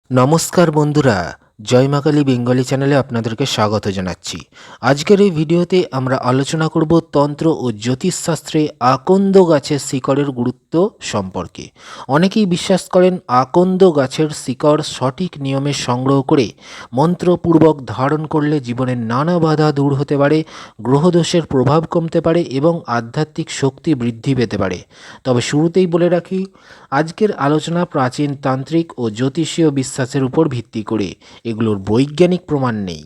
নমস্কার বন্ধুরা, জয় মা কালী বেঙ্গলি চ্যানেলে আপনাদেরকে স্বাগত জানাচ্ছি। আজকের এই ভিডিওতে আমরা আলোচনা করব তন্ত্র ও জ্যোতিষশাস্ত্রে আকন্দ গাছের শিকড়ের গুরুত্ব সম্পর্কে। অনেকেই বিশ্বাস করেন আকন্দ গাছের শিকড় সঠিক নিয়মে সংগ্রহ করে মন্ত্রপূর্বক ধারণ করলে জীবনের নানা বাধা দূর হতে পারে, গ্রহদোষের প্রভাব কমতে পারে এবং আধ্যাত্মিক শক্তি বৃদ্ধি পেতে পারে। তবে শুরুতেই বলে রাখি, আজকের আলোচনা প্রাচীন তান্ত্রিক ও জ্যোতিষীয় বিশ্বাসের উপর ভিত্তি করে, এগুলোর বৈজ্ঞানিক প্রমাণ নেই।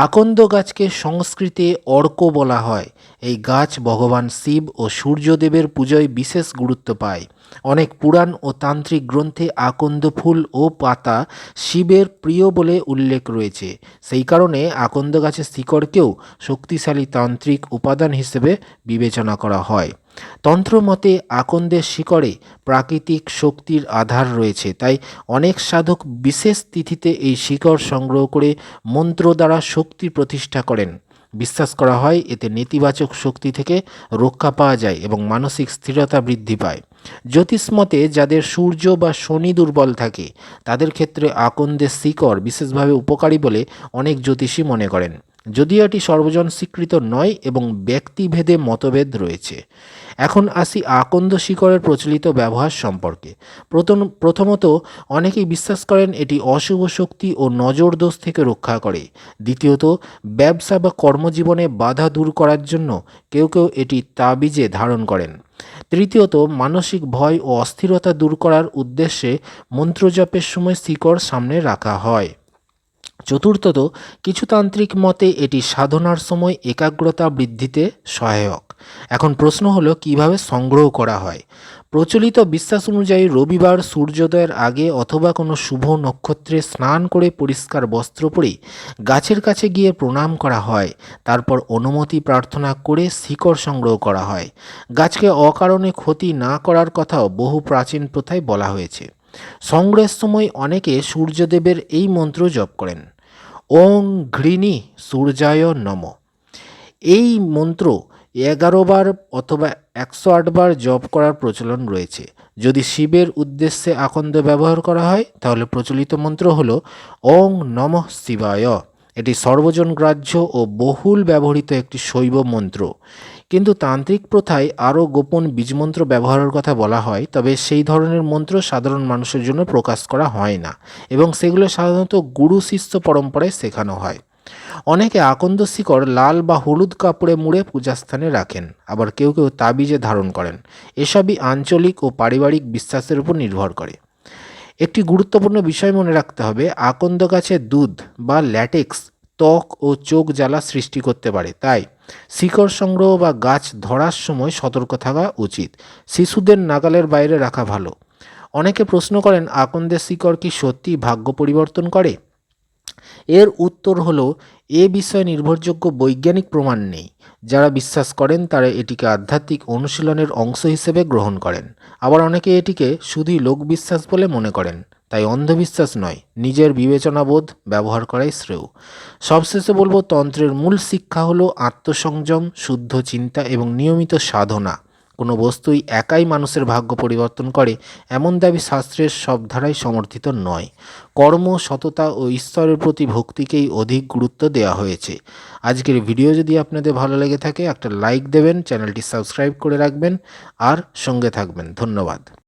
আকন্দ গাছকে সংস্কৃতে অর্ক বলা হয়। এই গাছ ভগবান শিব ও সূর্যদেবের পুজোয় বিশেষ গুরুত্ব পায়। অনেক পুরাণ ও তান্ত্রিক গ্রন্থে আকন্দ ফুল ও পাতা শিবের প্রিয় বলে উল্লেখ রয়েছে। সেই কারণে আকন্দ গাছের শিকড়কেও শক্তিশালী তান্ত্রিক উপাদান হিসেবে বিবেচনা করা হয়। তন্ত্রমতে আকন্দের শিকড়ে প্রাকৃতিক শক্তির আধার রয়েছে, তাই অনেক সাধক বিশেষ তিথিতে এই শিকড় সংগ্রহ করে মন্ত্র দ্বারা শক্তি প্রতিষ্ঠা করেন। বিশ্বাস করা হয় এতে নেতিবাচক শক্তি থেকে রক্ষা পাওয়া যায় এবং মানসিক স্থিরতা বৃদ্ধি পায়। জ্যোতিষমতে যাদের সূর্য বা শনি দুর্বল থাকে তাদের ক্ষেত্রে আকন্দের শিকড় বিশেষভাবে উপকারী বলে অনেক জ্যোতিষী মনে করেন, যদিও এটি সর্বজন স্বীকৃত নয় এবং ব্যক্তিভেদে মতভেদ রয়েছে। এখন আসি আকন্দ শিকড়ের প্রচলিত ব্যবহার সম্পর্কে। প্রথমত, অনেকেই বিশ্বাস করেন এটি অশুভ শক্তি ও নজর দোষ থেকে রক্ষা করে। দ্বিতীয়ত, ব্যবসা বা কর্মজীবনে বাধা দূর করার জন্য কেউ কেউ এটি তাবিজে ধারণ করেন। তৃতীয়ত, মানসিক ভয় ও অস্থিরতা দূর করার উদ্দেশ্যে মন্ত্রজপের সময় শিকড় সামনে রাখা হয়। চতুর্থত, কিছু তান্ত্রিক মতে এটি সাধনার সময় একাগ্রতা বৃদ্ধিতে সহায়ক। এখন প্রশ্ন হলো কিভাবে সংগ্রহ করা হয়। প্রচলিত বিশ্বাস অনুযায়ী রবিবার সূর্যোদয়ের আগে অথবা কোনো শুভ নক্ষত্রে স্নান করে পরিষ্কার বস্ত্র পরে গাছের কাছে গিয়ে প্রণাম করা হয়। তারপর অনুমতি প্রার্থনা করে শিকড় সংগ্রহ করা হয়। গাছকে অকারণে ক্ষতি না করার কথাও বহু প্রাচীন প্রথায় বলা হয়েছে। সংগ্রহের সময় অনেকে সূর্যদেবের এই মন্ত্র জপ করেন, ওং ঘৃণী সূর্যায় নম। এই মন্ত্র 11 বার অথবা 108 বার জপ করার প্রচলন রয়েছে। যদি শিবের উদ্দেশ্যে আকন্দ ব্যবহার করা হয় তাহলে প্রচলিত মন্ত্র হল ওং নমঃ শিবায়। এটি সর্বজন গ্রাহ্য ও বহুল ব্যবহৃত একটি শৈব মন্ত্র। কিন্তু তান্ত্রিক প্রথায় আরও গোপন বীজমন্ত্র ব্যবহারের কথা বলা হয়, তবে সেই ধরনের মন্ত্র সাধারণ মানুষের জন্য প্রকাশ করা হয় না এবং সেগুলো সাধারণত গুরু শিষ্য পরম্পরায় শেখানো হয়। অনেকে আকন্দ শিকড় লাল বা হলুদ কাপড়ে মুড়ে পূজাস্থানে রাখেন, আবার কেউ কেউ তাবিজে ধারণ করেন। এসবই আঞ্চলিক ও পারিবারিক বিশ্বাসের উপর নির্ভর করে। একটি গুরুত্বপূর্ণ বিষয় মনে রাখতে হবে, আকন্দ গাছের দুধ বা ল্যাটেক্স ত্বক ও চোখ জ্বালা সৃষ্টি করতে পারে, তাই শিকড় সংগ্রহ বা গাছ ধরার সময় সতর্ক থাকা উচিত। শিশুদের নাগালের বাইরে রাখা ভালো। অনেকে প্রশ্ন করেন আকন্দের শিকড় কি সত্যি ভাগ্য পরিবর্তন করে। এর উত্তর হলো, এ বিষয়ে নির্ভরযোগ্য বৈজ্ঞানিক প্রমাণ নেই। যারা বিশ্বাস করেন তারা এটিকে আধ্যাত্মিক অনুশীলনের অংশ হিসেবে গ্রহণ করেন, আবার অনেকে এটিকে শুধুই লোকবিশ্বাস বলে মনে করেন। তাই অন্ধবিশ্বাস নয়, নিজের বিবেচনাবোধ ব্যবহার করাই শ্রেয়। সবশেষে বলবো, তন্ত্রের মূল শিক্ষা হলো আত্মসংযম, শুদ্ধ চিন্তা এবং নিয়মিত সাধনা। কোনো বস্তুই একাই মানুষের ভাগ্য পরিবর্তন করে এমন দাবি শাস্ত্রের সব ধারায় সমর্থিত নয়। কর্ম, সততা ও ঈশ্বরের প্রতি ভক্তিকেই অধিক গুরুত্ব দেওয়া হয়েছে। আজকের ভিডিও যদি আপনাদের ভালো লেগে থাকে একটা লাইক দেবেন, চ্যানেলটি সাবস্ক্রাইব করে রাখবেন আর সঙ্গে থাকবেন। ধন্যবাদ।